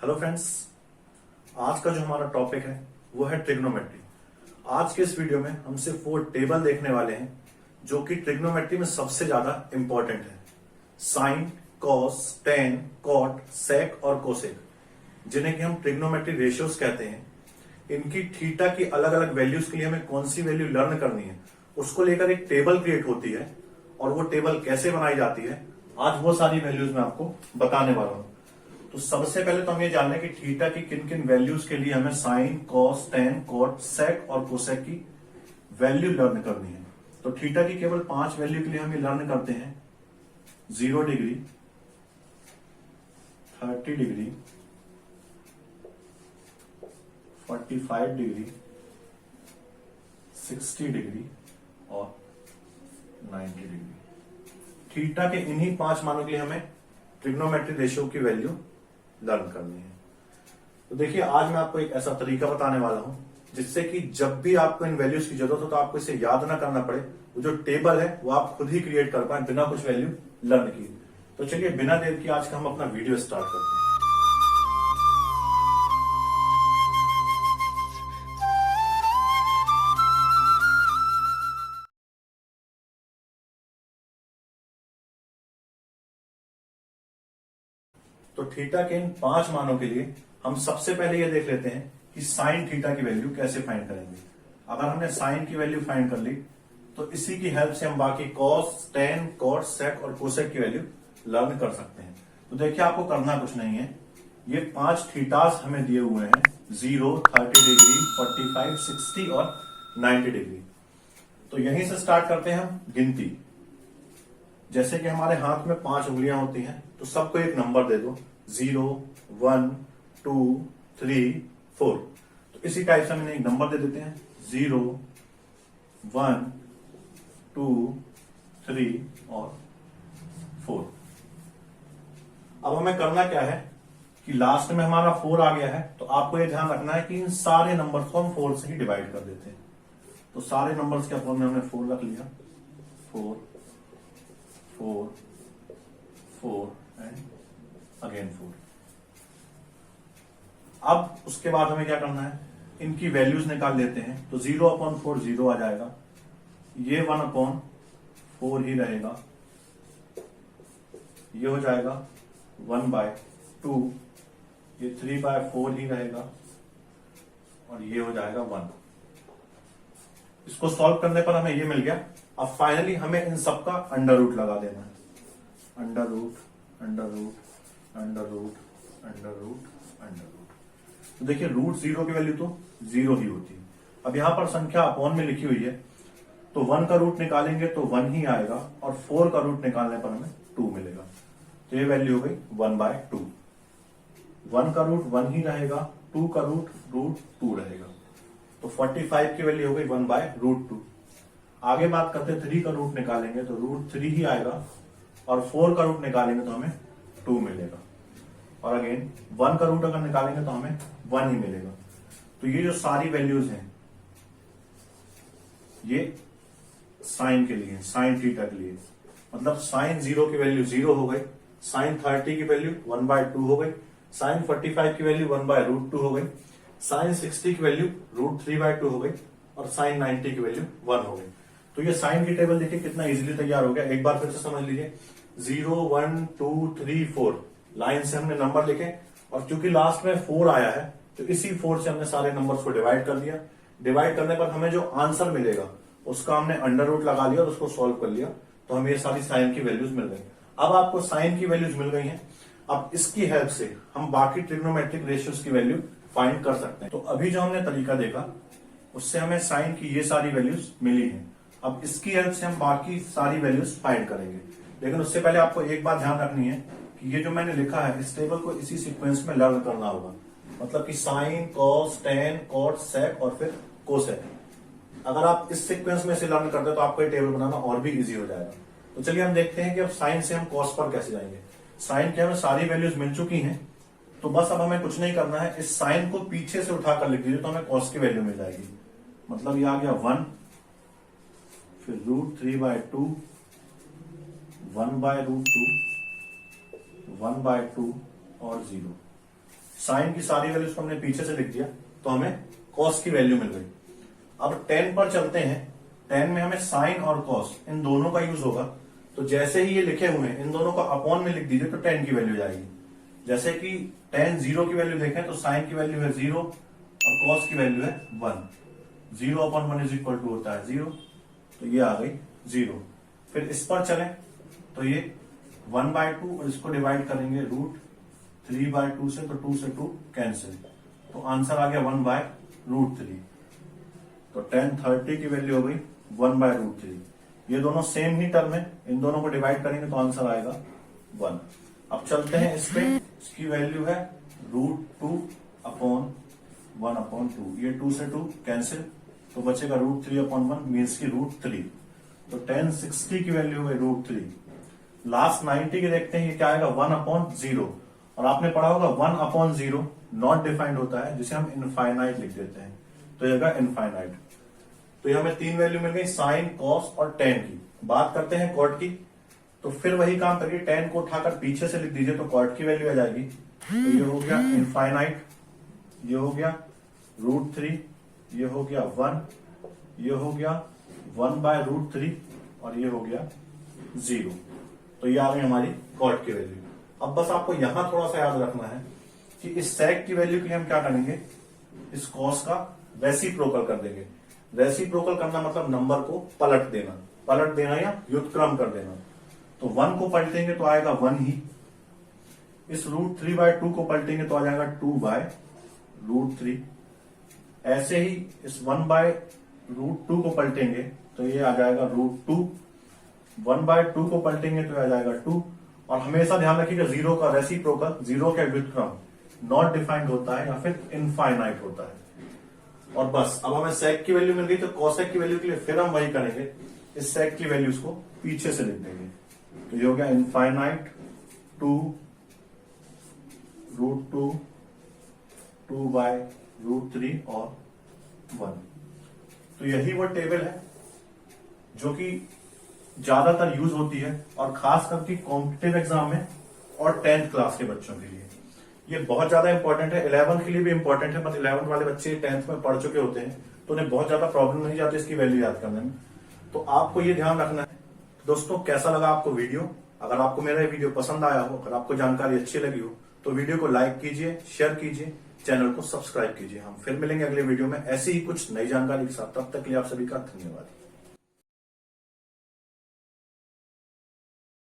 Hello friends, आज का जो हमारा टॉपिक है वो है ट्रिग्नोमेट्री। आज के इस वीडियो में हम सिर्फ वो टेबल देखने वाले हैं जो कि ट्रिग्नोमेट्री में सबसे ज्यादा इंपॉर्टेंट है। साइन, कॉस, टेन, कॉट, सेक और कोसेक, जिन्हें कि हम ट्रिग्नोमेट्री रेशियोज कहते हैं। इनकी थीटा की अलग अलग वैल्यूज के लिए हमें कौन सी वैल्यू लर्न करनी है, उसको लेकर एक टेबल क्रिएट होती है और वो टेबल कैसे बनाई जाती है, आज वो सारी वैल्यूज मैं आपको बताने वाला हूं। तो सबसे पहले तो हम ये जान लें कि थीटा की किन किन वैल्यूज के लिए हमें साइन, कॉस, टेन, कॉट, सेक और कोसेक की वैल्यू लर्न करनी है। तो थीटा की केवल 5 वैल्यू के लिए हम ये लर्न करते हैं। 0 डिग्री, 30 डिग्री, 45 डिग्री, 60 डिग्री और 90 डिग्री। थीटा के इन्हीं 5 मानों के लिए हमें ट्रिग्नोमेट्री रेशियो की वैल्यू लर्न करनी है। तो देखिए, आज मैं आपको एक ऐसा तरीका बताने वाला हूं जिससे कि जब भी आपको इन वैल्यूज की जरूरत हो तो आपको इसे याद ना करना पड़े। वो जो टेबल है वो आप खुद ही क्रिएट कर पाए बिना कुछ वैल्यू लर्न की। तो चलिए बिना देर की आज का हम अपना वीडियो स्टार्ट करते हैं। तो थीटा के इन 5 मानों के लिए हम सबसे पहले ये देख लेते हैं कि साइन थीटा की वैल्यू कैसे फाइंड करेंगे। अगर हमने साइन की वैल्यू फाइंड कर ली तो इसी की हेल्प से हम बाकी कॉस, टेन, कॉट, सेक और कोसेक की वैल्यू लर्न कर सकते हैं। तो देखिए, आपको करना कुछ नहीं है। ये 5 थीटास हमें दिए हुए हैं, 0, 30 डिग्री, 45, 60 और 90 डिग्री। तो यहीं से स्टार्ट करते हैं हम गिनती। जैसे कि हमारे हाथ में 5 उंगलियां होती हैं, तो सबको एक नंबर दे दो, 0, 1, 2, 3, 4। तो इसी टाइप से हम इन्हें एक नंबर दे देते हैं, 0, 1, 2, 3 और 4। अब हमें करना क्या है कि लास्ट में हमारा 4 आ गया है, तो आपको यह ध्यान रखना है कि इन सारे नंबर्स को हम 4 से ही डिवाइड कर देते हैं। तो सारे नंबर्स के अपॉन में हमने 4 रख लिया, 4, 4, 4 एंड अगेन 4। अब उसके बाद हमें क्या करना है, इनकी वैल्यूज निकाल लेते हैं। तो 0/4 0 आ जाएगा, ये 1/4 ही रहेगा, ये हो जाएगा 1/2, ये 3/4 ही रहेगा और ये हो जाएगा 1। इसको सॉल्व करने पर हमें ये मिल गया। अब फाइनली हमें इन सबका अंडर रूट लगा देना है, under root, under root, under root, under root, under root. तो देखिए, रूट 0 की वैल्यू तो 0 ही होती है। अब यहां पर संख्या अपॉन में लिखी हुई है, तो 1 का रूट निकालेंगे तो 1 ही आएगा और 4 का रूट निकालने पर हमें 2 मिलेगा। तो ये वैल्यू हो गई 1/2। 1 का रूट 1 ही रहेगा, 2 का रूट 2 रहेगा। तो 45 की वैल्यू हो गई 1/√2। आगे बात करते हैं 3 का रूट निकालेंगे तो √3 ही आएगा और 4 का रूट निकालेंगे तो हमें 2 मिलेगा। और अगेन 1 का रूट अगर निकालेंगे तो हमें 1 ही मिलेगा। तो ये जो सारी वैल्यूज हैं ये साइन के लिए, साइन थीटा के लिए, मतलब साइन 0 की वैल्यू 0 हो गई, साइन 30 की वैल्यू 1/2 हो गई, साइन 45 की वैल्यू 1/√2 हो गई, साइन 60 की वैल्यू √3/2 हो गई और साइन 90 की वैल्यू 1 हो गई। तो ये साइन की टेबल देखिए कितना इजीली तैयार हो गया। एक बार फिर से समझ लीजिए, 0, 1, 2, 3, 4 लाइन से हमने नंबर लिखे और क्योंकि लास्ट में 4 आया है तो इसी 4 से हमने सारे नंबर्स को डिवाइड कर दिया। डिवाइड करने पर हमें जो आंसर मिलेगा उसका हमने अंडर रूट लगा लिया और उसको सॉल्व कर लिया, तो हमें ये सारी साइन की वैल्यूज मिल गई। अब आपको साइन की वैल्यूज मिल गई हैं। अब इसकी हेल्प से हम बाकी ट्रिग्नोमेट्रिक रेशियोज की वैल्यू फाइंड कर सकते हैं। तो अभी जो हमने तरीका देखा उससे हमें साइन की ये सारी वैल्यूज मिली हैं। अब इसकी हेल्प से हम बाकी सारी वैल्यूज फाइंड करेंगे, लेकिन उससे पहले आपको एक बात ध्यान रखनी है कि ये जो मैंने लिखा है इस टेबल को इसी सीक्वेंस में लर्न करना होगा। मतलब कि साइन, कॉस, टेन, कॉट, सेक और फिर कोसेक। अगर आप इस सीक्वेंस में से लर्न करते हैं तो आपको ये टेबल बनाना और भी इजी हो जाएगा। तो चलिए हम देखते हैं कि अब साइन से हम कॉस पर कैसे जाएंगे। साइन के हमें सारी वैल्यूज मिल चुकी हैं, तो बस अब हमें कुछ नहीं करना है, इस साइन को पीछे से उठाकर लिख दीजिए तो हमें कॉस की वैल्यू मिल जाएगी। मतलब ये आ गया 1, फिर √3/2, 1/√2, 1/2 और 0। साइन की सारी वैल्यूज को हमने पीछे से लिख दिया, तो हमें कॉस की वैल्यू मिल गई। अब tan पर चलते हैं। tan में हमें साइन और कॉस इन दोनों का यूज होगा, तो जैसे ही ये लिखे हुए हैं इन दोनों को अपॉन में लिख दीजिए तो tan की वैल्यू जाएगी। जैसे कि tan 0 की वैल्यू देखें तो साइन की वैल्यू है 0 और कॉस की वैल्यू है 1। 0 अपॉन 1 इज इक्वल टू होता है 0, तो ये आ गई 0। फिर इस पर चलें तो ये 1/2 और इसको डिवाइड करेंगे √3/2 से, तो 2 से 2 कैंसिल, तो आंसर आ गया 1/√3। तो tan 30 की वैल्यू हो गई 1/√3। ये दोनों सेम ही टर्म है, इन दोनों को डिवाइड करेंगे तो आंसर आएगा 1। अब चलते हैं इस पे, इसकी वैल्यू है √2/1/2। ये 2 से 2 कैंसिल, तो बचेगा √3/1 मीन्स की √3। तो tan 60 की वैल्यू है √3। लास्ट 90 के देखते हैं, ये क्या आएगा 1/0। और आपने पढ़ा होगा 1/0 नॉट डिफाइंड होता है, जिसे हम इनफाइनाइट लिख देते हैं, तो ये होगा इनफाइनाइट। तो ये हमें 3 वैल्यू मिल गई, साइन, कॉस और tan की। बात करते हैं कॉट की, तो फिर वही काम करिए, tan को उठाकर पीछे से लिख दीजिए तो कॉट की वैल्यू आ जाएगी। तो ये हो गया इनफाइनाइट, ये हो गया √3, ये हो गया 1, ये हो गया 1/√3 और ये हो गया 0। तो ये आ गई हमारी कॉट की वैल्यू। अब बस आपको यहां थोड़ा सा याद रखना है कि इस सेक की वैल्यू के लिए हम क्या करेंगे, इस कॉस का रेसिप्रोकल कर देंगे। रेसिप्रोकल करना मतलब नंबर को पलट देना या व्युत्क्रम कर देना। तो 1 को पलटेंगे तो आएगा 1 ही, इस √3/2 को पलटेंगे तो आ जाएगा 2/√3। ऐसे ही इस 1/√2 को पलटेंगे तो ये आ जाएगा √2। 1/2 को पलटेंगे तो आ जाएगा 2। और हमेशा ध्यान रखिएगा 0 का रेसिप्रोकल, 0 का व्युत्क्रम नॉट डिफाइंड होता है या फिर इनफाइनाइट होता है। और बस अब हमें सेक की वैल्यू मिल गई, तो कॉसेक की वैल्यू के लिए फिर हम वही करेंगे, इस सेक की वैल्यूज को पीछे से लिख देंगे। तो ये हो गया इनफाइनाइट 2 √2 2/√3 और 1। तो यही वो टेबल है जो कि ज्यादातर यूज होती है और खास करके कॉम्पिटिटिव एग्जाम में और 10th क्लास के बच्चों के लिए ये बहुत ज्यादा इंपॉर्टेंट है। 11 के लिए भी इंपॉर्टेंट है, पर 11 वाले बच्चे 10th में पढ़ चुके होते हैं तो उन्हें बहुत ज्यादा प्रॉब्लम नहीं जाती इसकी वैल्यू याद करने में। तो आपको ये ध्यान रखना है। दोस्तों, कैसा लगा आपको वीडियो? अगर आपको मेरा वीडियो पसंद आया हो, अगर आपको जानकारी अच्छी लगी हो, तो वीडियो को लाइक कीजिए, शेयर कीजिए, चैनल को सब्सक्राइब कीजिए। हम फिर मिलेंगे अगले वीडियो में ऐसी ही कुछ नई जानकारी के साथ। तब तक के लिए आप सभी का धन्यवाद।